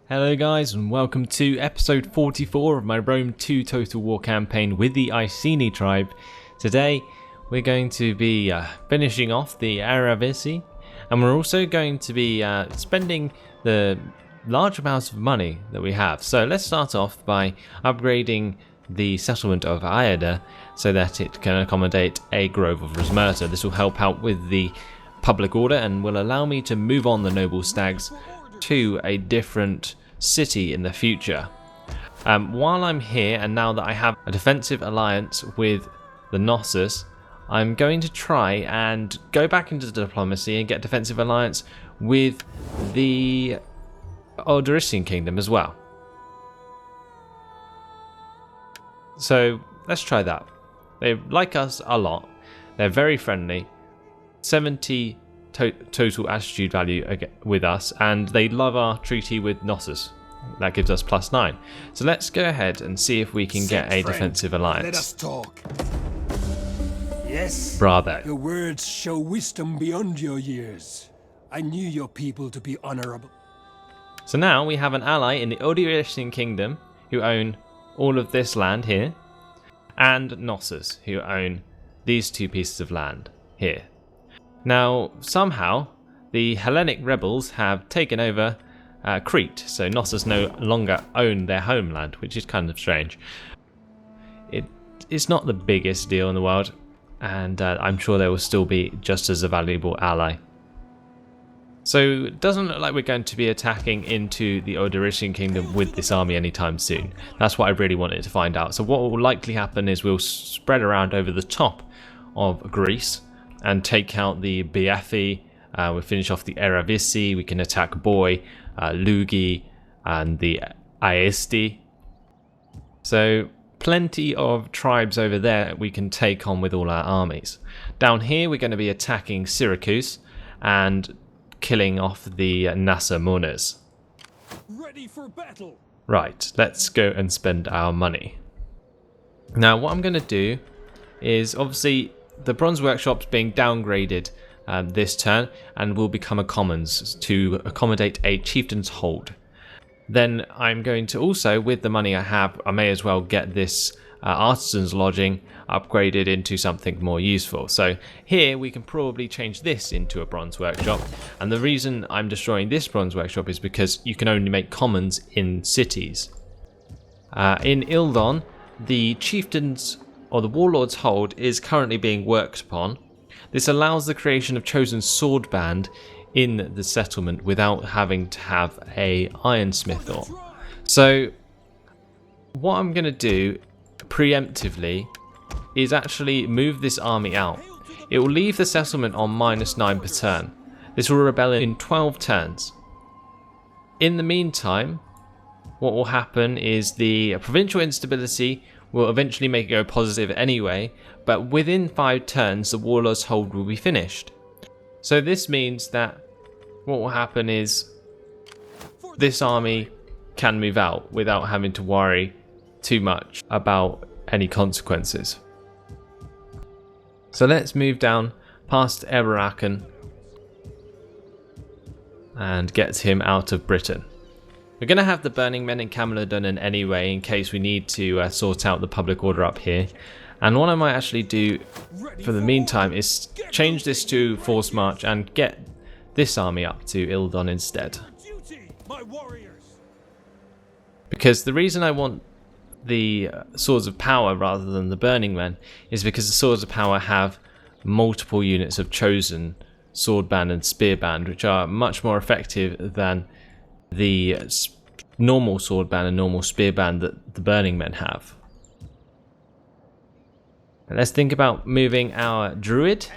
Hello guys and welcome to episode 44 of my Rome 2 Total War campaign with the Iceni tribe. Today we're going to be finishing off the Hurrah, and we're also going to be spending the large amounts of money that we have. So let's start off by upgrading the settlement of Iada so that it can accommodate a grove of Resmerta. This will help out with the public order and will allow me to move on the noble stags to a different city in the future. While I'm here, and now that I have a defensive alliance with the Knossos, I'm going to try and go back into diplomacy and get defensive alliance with the Odorisian kingdom as well. So let's try that. They like us a lot. They're very friendly. 70 total attitude value with us, and they love our treaty with Knossos. That gives us +9. So let's go ahead and see if we can get a defensive alliance. Let us talk. Yes. Bravo. Your words show wisdom beyond your years. I knew your people to be honorable. So now we have an ally in the Odorisian kingdom who own all of this land here, and Knossos who own these two pieces of land here. Now, somehow, the Hellenic rebels have taken over Crete, so Knossos no longer own their homeland, which is kind of strange. It's not the biggest deal in the world, and I'm sure they will still be just as a valuable ally. So it doesn't look like we're going to be attacking into the Odorisian kingdom with this army anytime soon. That's what I really wanted to find out. So what will likely happen is we'll spread around over the top of Greece and take out the Biafi. We'll finish off the Eravisi. We can attack Boy, Lugi, and the Aesti. So plenty of tribes over there we can take on with all our armies. Down here we're going to be attacking Syracuse and killing off the Nasamones. Ready for battle. Right, let's go and spend our money. Now what I'm going to do is, obviously the Bronze Workshop's being downgraded this turn and will become a commons to accommodate a chieftain's hold. Then I'm going to also, with the money I have, I may as well get this artisan's lodging upgraded into something more useful. So here we can probably change this into a bronze workshop, and the reason I'm destroying this bronze workshop is because you can only make commons in cities. In Ildon, the chieftain's or the warlord's hold is currently being worked upon. This allows the creation of chosen sword band in the settlement without having to have a ironsmith or. So what I'm going to do preemptively is actually move this army out. It will leave the settlement on -9 per turn. This will rebel in 12 turns. In the meantime, what will happen is the provincial instability will eventually make it go positive anyway, but within 5 turns the warlord's hold will be finished. So this means that what will happen is this army can move out without having to worry too much about any consequences. So let's move down past Eberraken and get him out of Britain. We're going to have the Burning Men in Camalodunum anyway, in case we need to sort out the public order up here. And what I might actually do for the meantime is change this to Force March and get this army up to Ildon instead. Because the reason I want the Swords of Power rather than the Burning Men is because the Swords of Power have multiple units of chosen sword band and spear band, which are much more effective than the normal sword band and normal spear band that the Burning Men have. And let's think about moving our druid,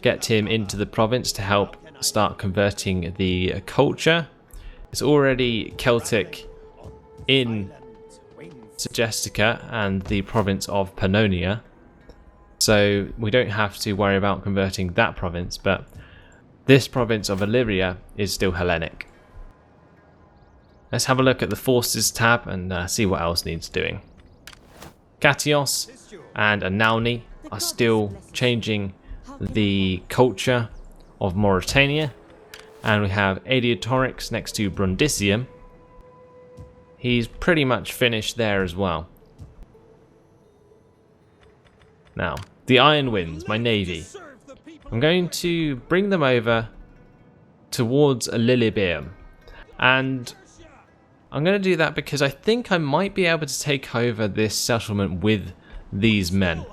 get him into the province to help start converting the culture. It's already Celtic in Segestica and the province of Pannonia, so we don't have to worry about converting that province, but this province of Illyria is still Hellenic. Let's have a look at the forces tab and see what else needs doing. Katios and Anauni are still changing the culture of Mauritania, and we have Adiatorix next to Brundisium, he's pretty much finished there as well. Now, the Iron Winds, my navy. I'm going to bring them over towards Lillebeam. And I'm going to do that because I think I might be able to take over this settlement with these men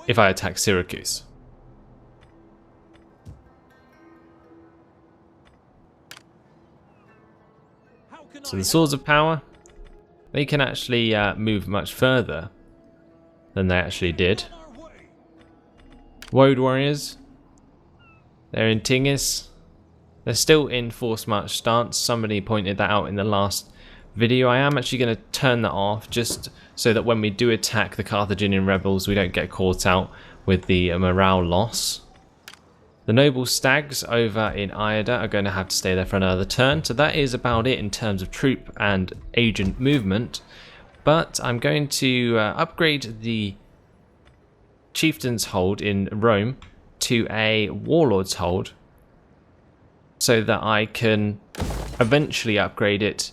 if I attack Syracuse. So the Swords of Power, they can actually move much further than they actually did. Woad Warriors, they're in Tingis. They're still in force march stance. Somebody pointed that out in the last video. I am actually going to turn that off just so that when we do attack the Carthaginian rebels, we don't get caught out with the morale loss. The noble stags over in Iada are going to have to stay there for another turn. So that is about it in terms of troop and agent movement. But I'm going to upgrade the Chieftain's Hold in Rome to a Warlord's Hold so that I can eventually upgrade it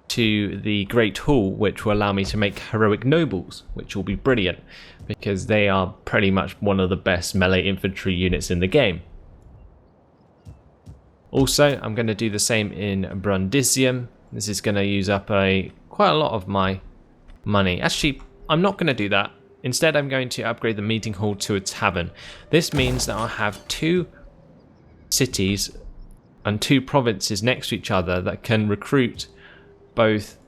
to the Great Hall, which will allow me to make Heroic Nobles, which will be brilliant because they are pretty much one of the best melee infantry units in the game. Also, I'm going to do the same in Brundisium. This is going to use up quite a lot of my money. Actually, I'm not going to do that. Instead, I'm going to upgrade the meeting hall to a tavern. This means that I'll have 2 cities and 2 provinces next to each other that can recruit both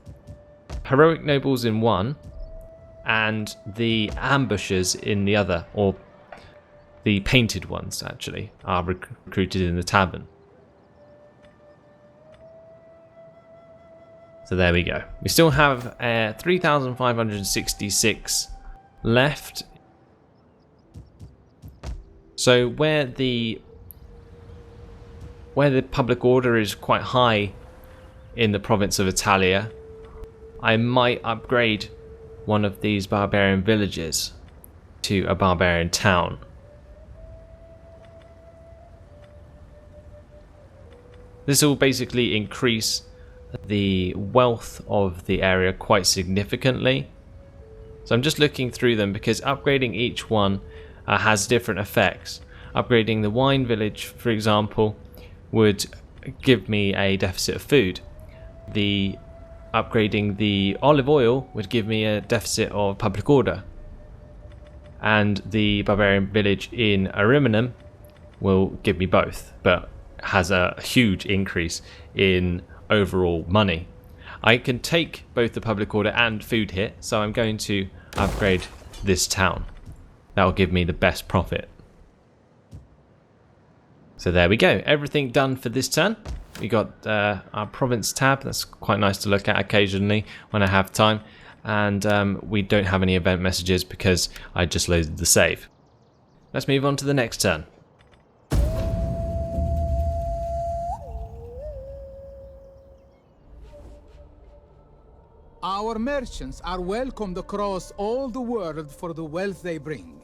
heroic nobles in one and the ambushers in the other, or the painted ones actually are recruited in the tavern. So there we go. We still have 3,566 left. So where the public order is quite high in the province of Italia, I might upgrade one of these barbarian villages to a barbarian town. This will basically increase the wealth of the area quite significantly. So I'm just looking through them because upgrading each one has different effects. Upgrading the wine village, for example, would give me a deficit of food. Upgrading the olive oil would give me a deficit of public order. And the barbarian village in Ariminum will give me both, but has a huge increase in overall money. I can take both the public order and food hit, so I'm going to upgrade this town. That will give me the best profit. So there we go, everything done for this turn. We got our province tab, that's quite nice to look at occasionally when I have time. And we don't have any event messages because I just loaded the save. Let's move on to the next turn. Our merchants are welcomed across all the world for the wealth they bring.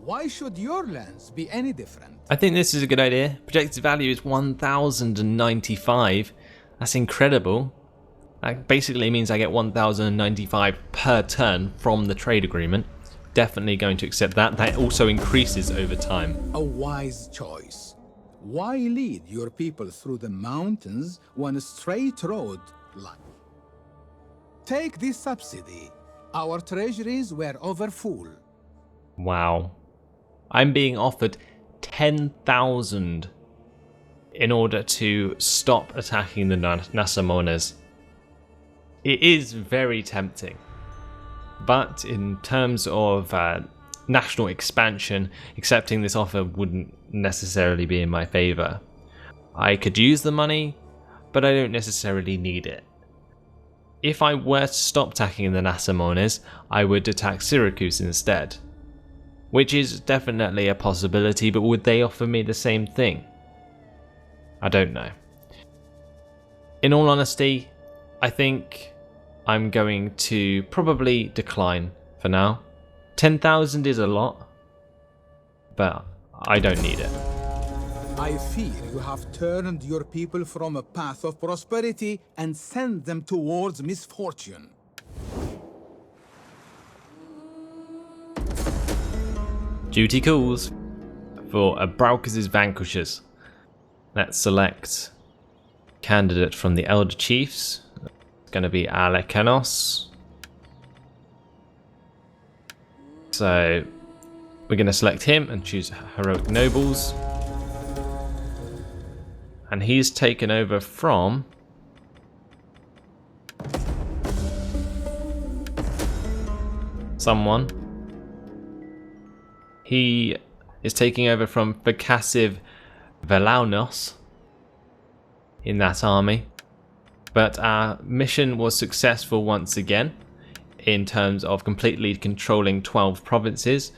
Why should your lands be any different? I think this is a good idea. Projected value is 1,095. That's incredible. That basically means I get 1,095 per turn from the trade agreement. Definitely going to accept that. That also increases over time. A wise choice. Why lead your people through the mountains when a straight road lies? Take this subsidy. Our treasuries were overfull. Wow. I'm being offered 10,000 in order to stop attacking the Nasamones. It is very tempting. But in terms of national expansion, accepting this offer wouldn't necessarily be in my favour. I could use the money, but I don't necessarily need it. If I were to stop attacking the Nasamones, I would attack Syracuse instead. Which is definitely a possibility, but would they offer me the same thing? I don't know. In all honesty, I think I'm going to probably decline for now. 10,000 is a lot, but I don't need it. I fear you have turned your people from a path of prosperity and sent them towards misfortune. Duty calls for Abraucus' Vanquishers. Let's select candidate from the Elder Chiefs. It's going to be Alekanos. So we're going to select him and choose Heroic Nobles. And he's taken over from someone. He is taking over from Vercassiv Velaunos in that army. But our mission was successful once again in terms of completely controlling 12 provinces.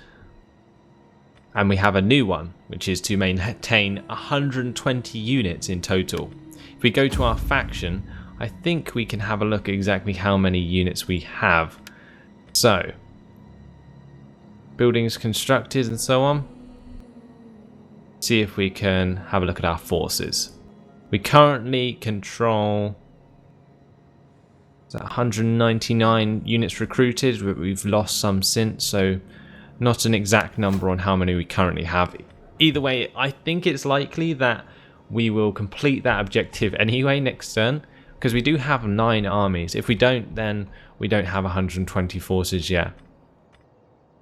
And we have a new one, which is to maintain 120 units in total. If we go to our faction, I think we can have a look at exactly how many units we have. So, buildings constructed and so on. See if we can have a look at our forces. We currently control 199 units recruited, but we've lost some since, so not an exact number on how many we currently have. Either way, I think it's likely that we will complete that objective anyway next turn, because we do have 9 armies. If we don't, then we don't have 120 forces yet.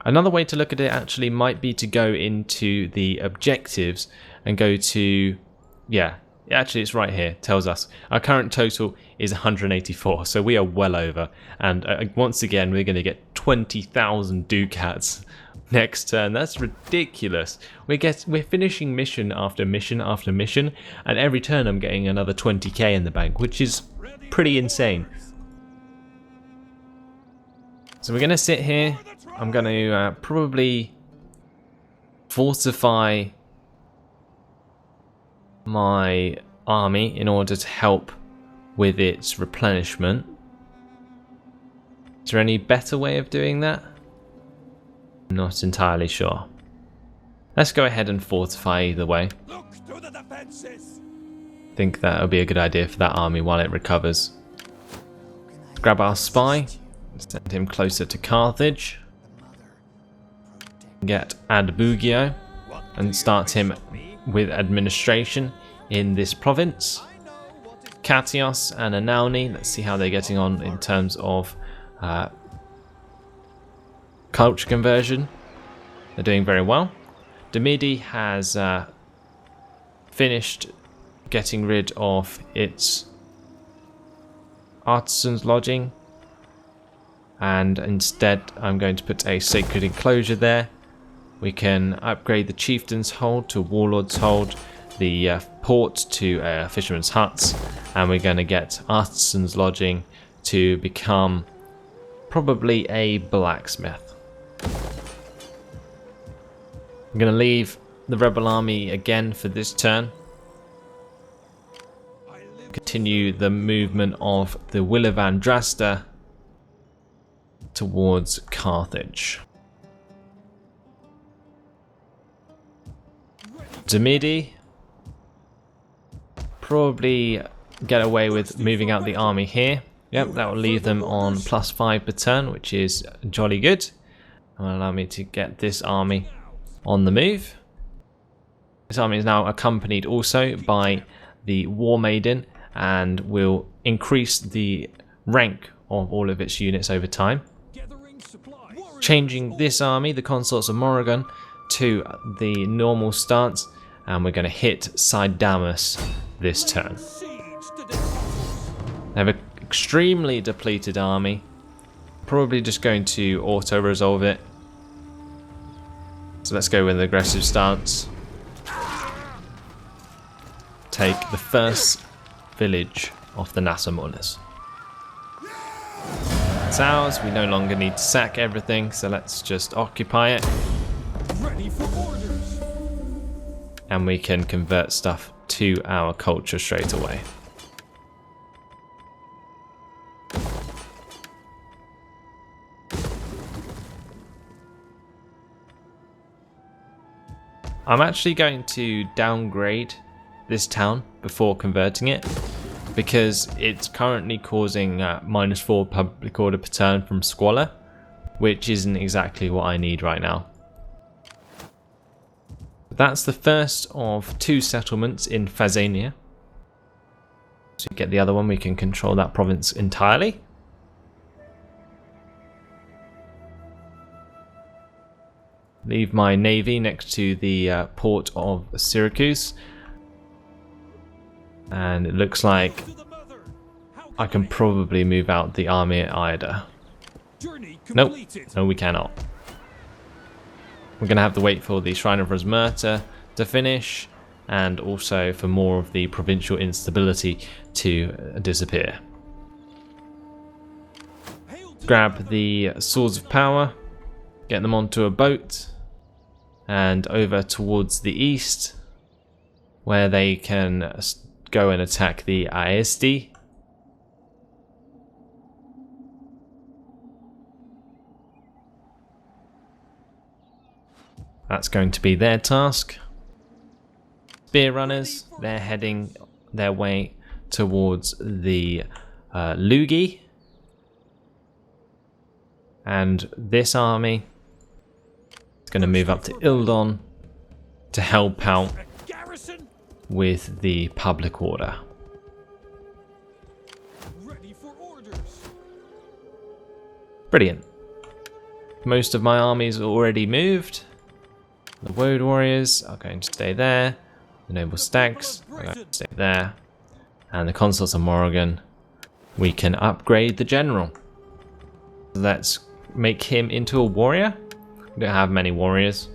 Another way to look at it actually might be to go into the objectives and go to, yeah, actually it's right here, tells us our current total is 184, so we are well over, and once again we're going to get 20,000 ducats next turn. That's ridiculous. We're finishing mission after mission after mission, and every turn I'm getting another 20k in the bank, which is pretty insane. So we're going to sit here. I'm going to probably fortify my army in order to help with its replenishment. Is there any better way of doing that? I'm not entirely sure. Let's go ahead and fortify either way. Look to the defenses. I think that would be a good idea for that army while it recovers. Let's grab our spy, send him closer to Carthage, get Adbugio and start him with administration in this province. Katios and Anauni, let's see how they're getting on in terms of culture conversion. They're doing very well. Demidi has finished getting rid of its artisans lodging, and instead I'm going to put a sacred enclosure there. We can upgrade the chieftain's hold to warlord's hold, the port to fisherman's huts, and we're going to get artisans lodging to become probably a blacksmith. I'm going to leave the rebel army again for this turn. Continue the movement of the Willivandrasta towards Carthage. Demidi probably get away with moving out the army here. Yep, that will leave them on +5 per turn, which is jolly good. And will allow me to get this army on the move. This army is now accompanied also by the War Maiden and will increase the rank of all of its units over time. Changing this army, the Consorts of Morrigan, to the normal stance, and we're going to hit Sidamus this turn. They have an extremely depleted army. Probably just going to auto-resolve it. So let's go with an aggressive stance. Take the first village off the Nasamornas. It's ours, we no longer need to sack everything, so let's just occupy it. Ready for orders. And we can convert stuff to our culture straight away. I'm actually going to downgrade this town before converting it, because it's currently causing -4 public order per turn from Squalor, which isn't exactly what I need right now. that's the first of 2 settlements in Phazania. So you get the other one, we can control that province entirely. Leave my navy next to the port of Syracuse. And it looks like I can probably move out the army at Ida. Nope, no we cannot. We're going to have to wait for the Shrine of Rosmerta to finish, and also for more of the provincial instability to disappear. Grab the Swords of Power, get them onto a boat, and over towards the east, where they can go and attack the Aesti. That's going to be their task. Spear runners, they're heading their way towards the Lugi. And this army is going to move up to Ildon to help out with the public order. Brilliant. Most of my armies are already moved. The Woad Warriors are going to stay there. The Noble Stags are going to stay there. And the Consuls of Morrigan, we can upgrade the General. Let's make him into a warrior. We don't have many warriors.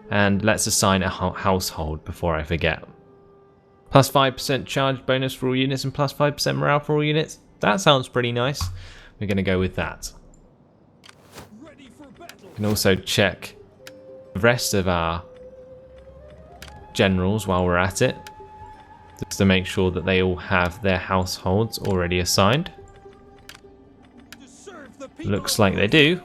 And let's assign a household before I forget. Plus 5% charge bonus for all units and plus 5% morale for all units. That sounds pretty nice. We're going to go with that. We can also check the rest of our generals while we're at it, just to make sure that they all have their households already assigned. Looks like they do.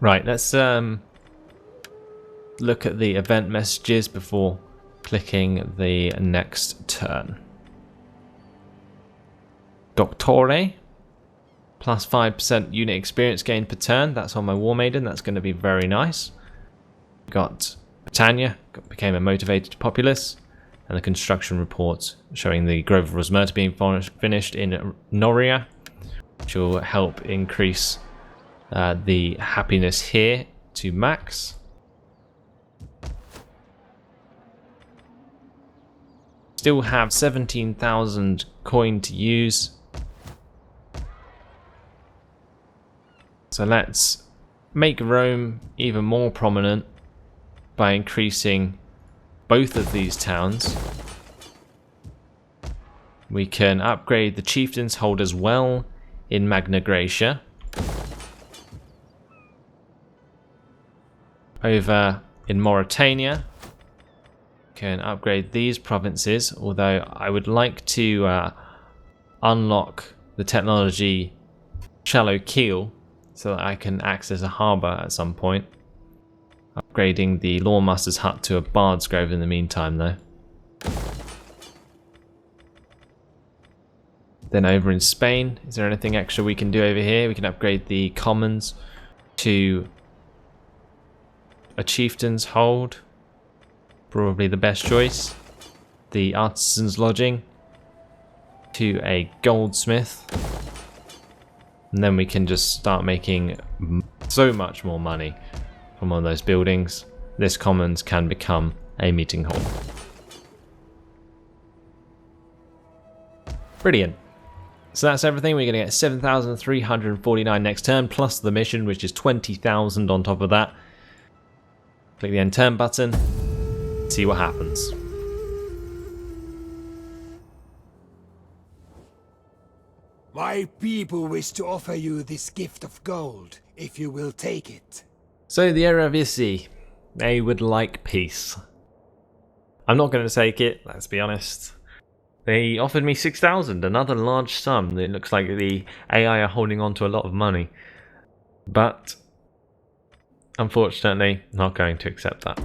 Right, let's look at the event messages before clicking the next turn. Doctore, plus 5% unit experience gained per turn. That's on my War Maiden. That's going to be very nice. Got Britannia, became a motivated populace, and the construction report showing the Grove of Rosmerta being finished in Noria, which will help increase the happiness here to max. Still have 17,000 coin to use. So let's make Rome even more prominent by increasing both of these towns. We can upgrade the chieftain's hold as well in Magna Graecia. Over in Mauritania, can upgrade these provinces, although I would like to unlock the technology Shallow Keel so that I can access a harbour at some point. Upgrading the Lawmaster's Hut to a Bard's Grove in the meantime though. Then over in Spain, is there anything extra we can do over here? We can upgrade the Commons to a Chieftain's Hold. Probably the best choice. The Artisan's Lodging to a Goldsmith. And then we can just start making so much more money from one of those buildings. This Commons can become a meeting hall. Brilliant. So that's everything. We're going to get 7,349 next turn, plus the mission, which is 20,000 on top of that. Click the end turn button. See what happens. My people wish to offer you this gift of gold, if you will take it. So the Erevisi, they would like peace. I'm not going to take it, let's be honest. They offered me 6,000, another large sum. It looks like the AI are holding on to a lot of money. But, unfortunately, not going to accept that.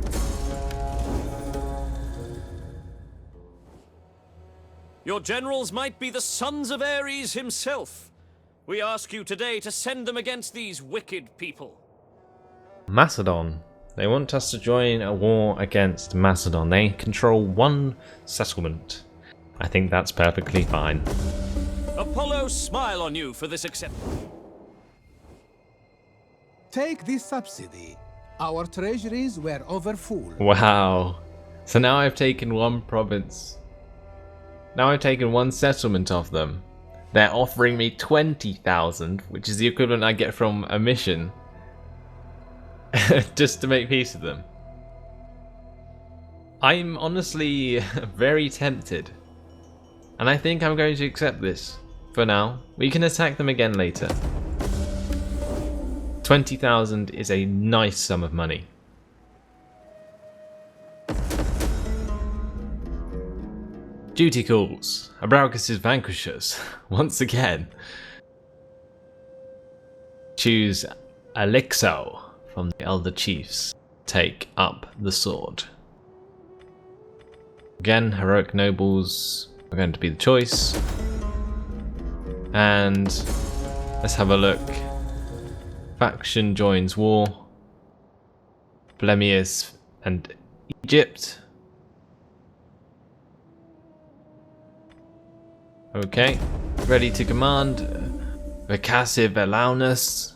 Your generals might be the sons of Ares himself. We ask you today to send them against these wicked people. Macedon. They want us to join a war against Macedon. They control one settlement. I think that's perfectly fine. Apollo smile on you for this acceptance. Take this subsidy. Our treasuries were overfull. Wow. So now I've taken one province. Now I've taken one settlement off them. They're offering me 20,000, which is the equivalent I get from a mission. Just to make peace with them. I'm honestly very tempted. And I think I'm going to accept this for now. We can attack them again later. 20,000 is a nice sum of money. Duty calls. Abraucus' vanquishers. Once again. Choose Alexo from the Elder Chiefs. Take up the sword. Again, heroic nobles are going to be the choice. And let's have a look. Faction joins war. Blemius and Egypt. Okay, ready to command. Vacassive Alaunus.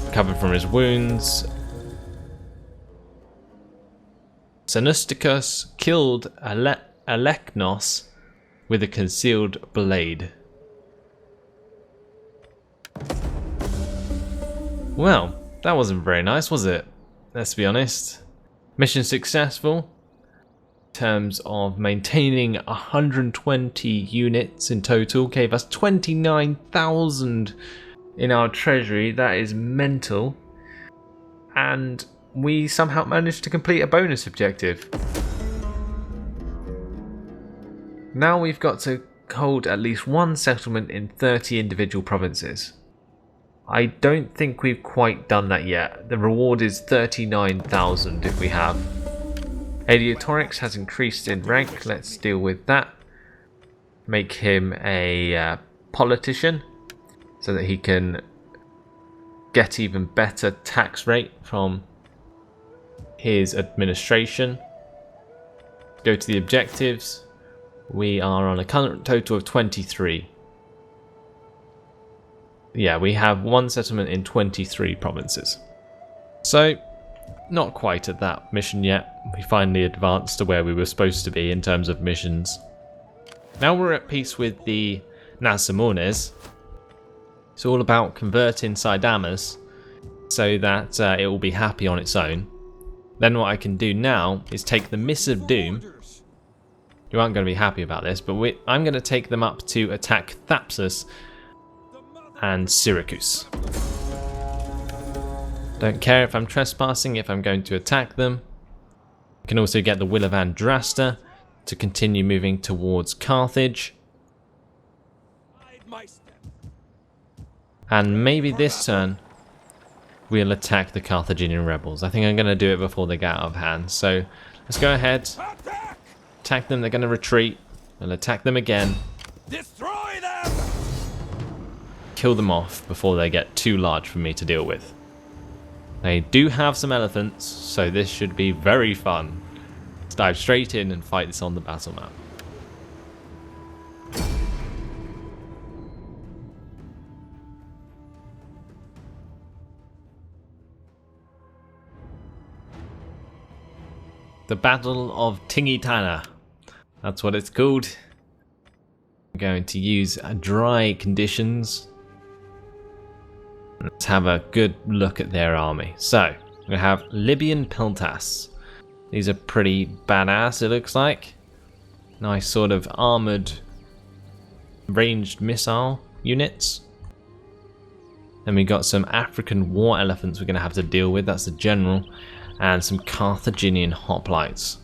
Recovered from his wounds. Sanusticus killed Aleknos with a concealed blade. Well, that wasn't very nice, was it? Let's be honest. Mission successful. In terms of maintaining 120 units in total, gave us 29,000 in our treasury. That is mental. And we somehow managed to complete a bonus objective. Now we've got to hold at least one settlement in 30 individual provinces. I don't think we've quite done that yet. The reward is 39,000 if we have. Heliotorix has increased in rank. Let's deal with that. Make him a politician so that he can get even better tax rate from his administration. Go to the objectives. We are on a current total of 23. Yeah, we have one settlement in 23 provinces. So, not quite at that mission yet. We finally advanced to where we were supposed to be in terms of missions. Now we're at peace with the Nasamones. It's all about converting Sidamus so that it will be happy on its own. Then what I can do now is take the Miss of Doom. You aren't going to be happy about this, but I'm going to take them up to attack Thapsus and Syracuse. Don't care if I'm trespassing, if I'm going to attack them. You can also get the Will of Andrasta to continue moving towards Carthage. And maybe this turn we'll attack the Carthaginian rebels. I think I'm going to do it before they get out of hand. So let's go ahead. Attack them, they're going to retreat. We'll attack them again. Destroy them! Kill them off before they get too large for me to deal with. They do have some elephants, so this should be very fun. Let's dive straight in and fight this on the battle map. The Battle of Tingitana. That's what it's called. I'm going to use dry conditions. Let's have a good look at their army. So, we have Libyan Piltas. These are pretty badass, it looks like. Nice sort of armoured ranged missile units. Then we got some African war elephants we're going to have to deal with. That's the general. And some Carthaginian hoplites.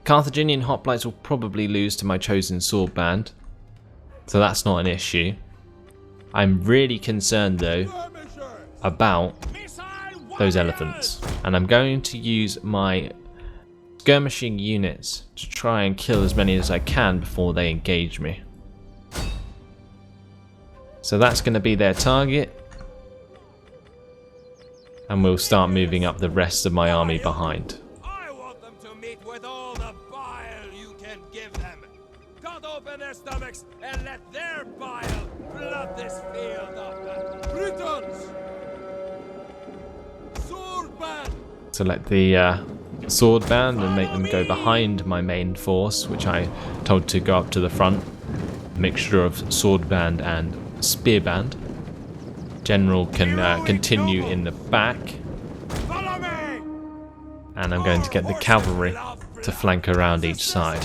Carthaginian hoplites will probably lose to my chosen sword band, so that's not an issue. I'm really concerned though about those elephants, and I'm going to use my skirmishing units to try and kill as many as I can before they engage me. So that's going to be their target. And we'll start moving up the rest of my army behind. I want them to meet with all the bile you can give them. Cut open their stomachs and let their bile flood this field of Britons. Sword band. Select the sword band and make them go behind my main force, which I told to go up to the front. Mixture of sword band and spear band. General can continue in the back, Follow me. and I'm going to get the cavalry to flank around each side.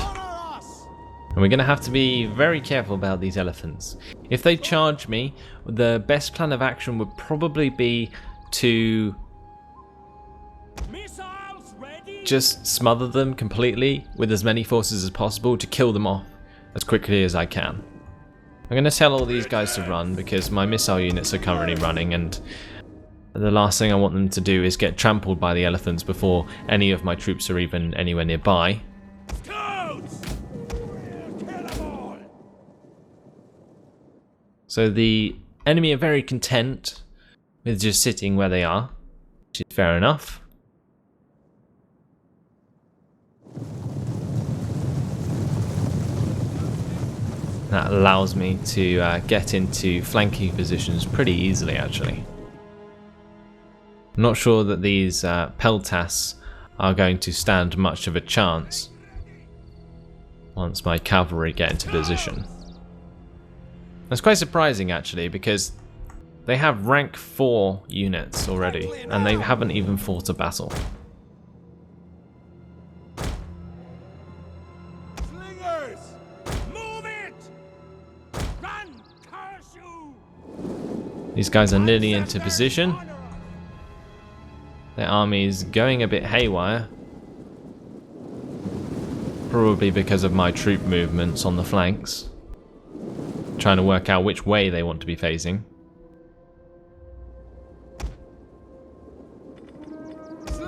And we're going to have to be very careful about these elephants. If they charge me, the best plan of action would probably be to Missiles ready. just smother them completely with as many forces as possible to kill them off as quickly as I can. I'm going to tell all these guys to run because my missile units are currently running, and the last thing I want them to do is get trampled by the elephants before any of my troops are even anywhere nearby. Scouts. Kill them all. So the enemy are very content with just sitting where they are, which is fair enough. That allows me to get into flanking positions pretty easily, actually. I'm not sure that these peltas are going to stand much of a chance once my cavalry get into position. That's quite surprising, actually, because they have rank 4 units already, and they haven't even fought a battle. These guys are nearly into position. Their army is going a bit haywire. Probably because of my troop movements on the flanks. Trying to work out which way they want to be facing.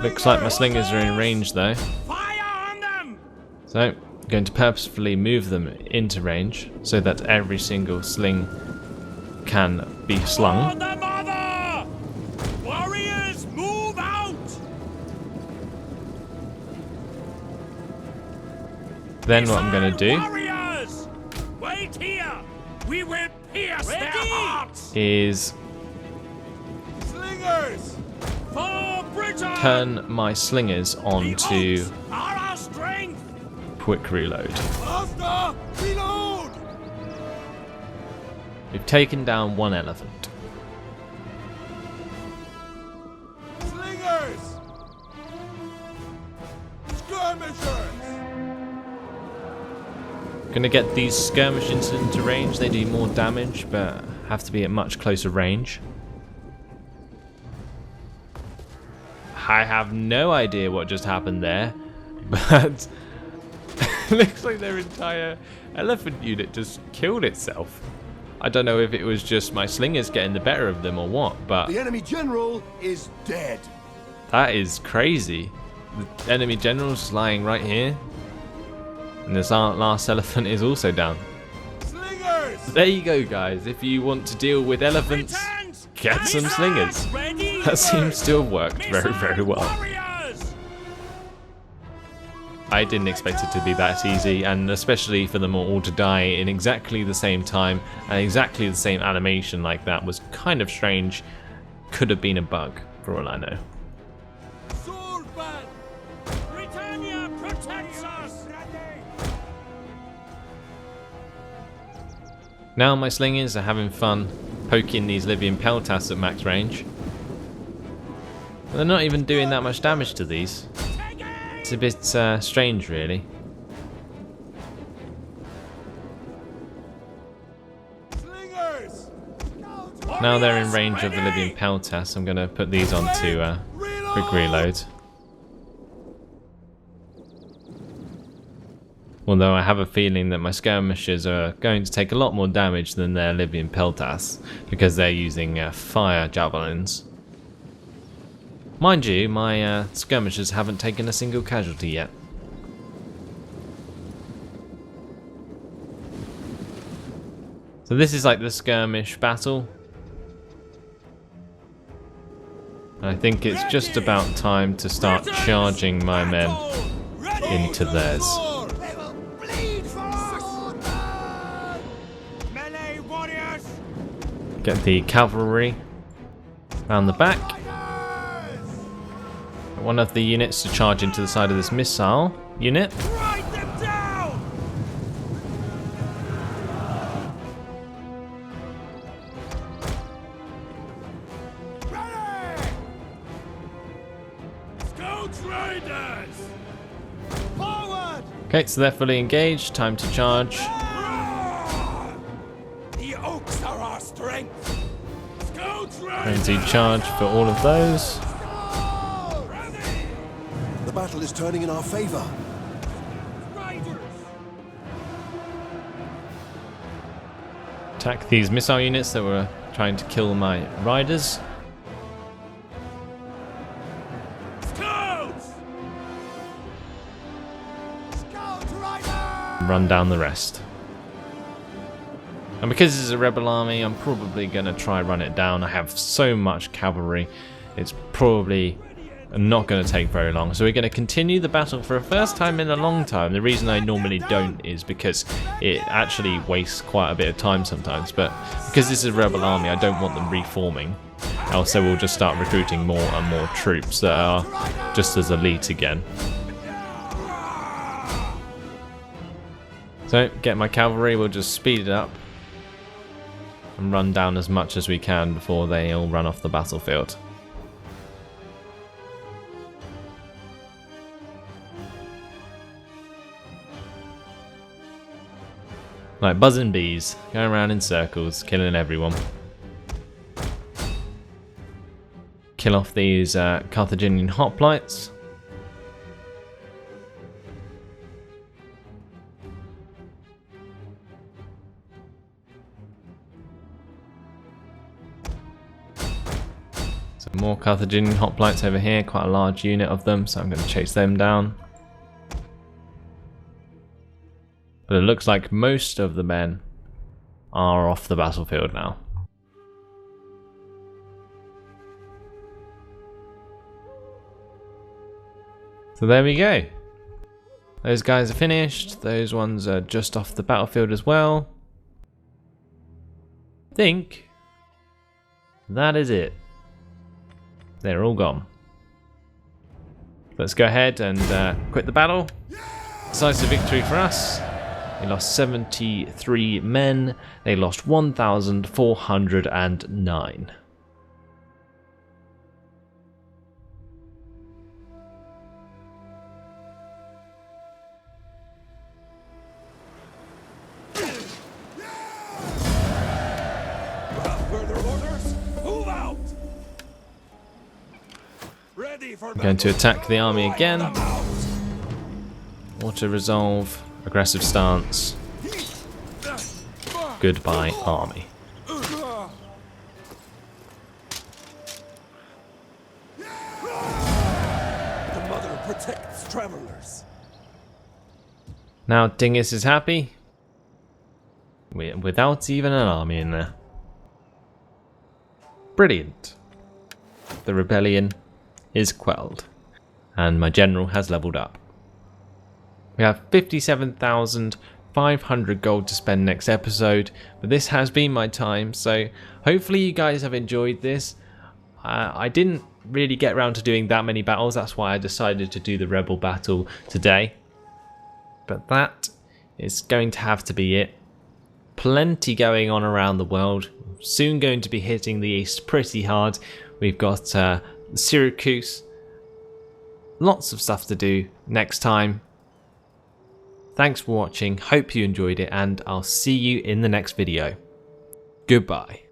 Looks like my slingers are in range though. So, I'm going to purposefully move them into range so that every single sling can be slung. Warriors, move out! Then what I'm going to do Warriors, wait here. We will pierce their hearts. is Slingers. For Britain. turn my slingers onto Are our strength. quick reload. Faster. Reload. We've taken down one elephant. Slingers. Skirmishers. Gonna get these skirmishers into range. They do more damage, but have to be at much closer range. I have no idea what just happened there, but looks like their entire elephant unit just killed itself. I don't know if it was just my slingers getting the better of them or what, but The enemy general is dead. that is crazy. The enemy general's lying right here, and this last elephant is also down. Slingers. There you go, guys. If you want to deal with elephants, Britons, get some slingers. ready. That seems to have worked very, very well. Warriors. I didn't expect it to be that easy, and especially for them all to die in exactly the same time and exactly the same animation like that was kind of strange. Could have been a bug, for all I know. Sword band. Britannia protects us. Now my slingers are having fun poking these Libyan peltas at max range. But they're not even doing that much damage to these. It's a bit strange, really. Slingers. Now they're in range of the Libyan peltas, I'm going to put these onto quick reload. Although I have a feeling that my skirmishers are going to take a lot more damage than their Libyan peltas because they're using fire javelins. Mind you, my skirmishers haven't taken a single casualty yet. So this is like the skirmish battle. I think it's just about time to start charging my men into theirs. Get the cavalry around the back. One of the units to charge into the side of this missile unit. Okay, so they're fully engaged. Time to charge. The oaks are our strength. Frenzy charge for all of those. The battle is turning in our favor. Attack these missile units that were trying to kill my riders. Run down the rest. And because this is a rebel army, I'm probably going to try run it down. I have so much cavalry, it's probably not going to take very long. So we're going to continue the battle for a first time in a long time. The reason I normally don't is because it actually wastes quite a bit of time sometimes. But because this is a rebel army, I don't want them reforming. Else they will just start recruiting more and more troops that are just as elite again. So, get my cavalry, we'll just speed it up and run down as much as we can before they all run off the battlefield. Like buzzing bees, going around in circles, killing everyone. Kill off these Carthaginian hoplites. More Carthaginian hoplites over here, quite a large unit of them, so I'm going to chase them down. But it looks like most of the men are off the battlefield now. So there we go. Those guys are finished, those ones are just off the battlefield as well. I think that is it. They're all gone. Let's go ahead and quit the battle. Decisive victory for us. They lost 73 men. They lost 1,409. Further orders, move out. I'm going to attack the army again. Auto resolve, aggressive stance. Goodbye, army. The mother protects travelers. Now Dingus is happy. Without even an army in there. Brilliant. The rebellion is quelled. And my general has leveled up. We have 57,500 gold to spend next episode, but this has been my time, so hopefully you guys have enjoyed this. I didn't really get around to doing that many battles, that's why I decided to do the rebel battle today. But that is going to have to be it. Plenty going on around the world. Soon going to be hitting the east pretty hard. We've got Syracuse. Lots of stuff to do next time. Thanks for watching, hope you enjoyed it, and I'll see you in the next video. Goodbye.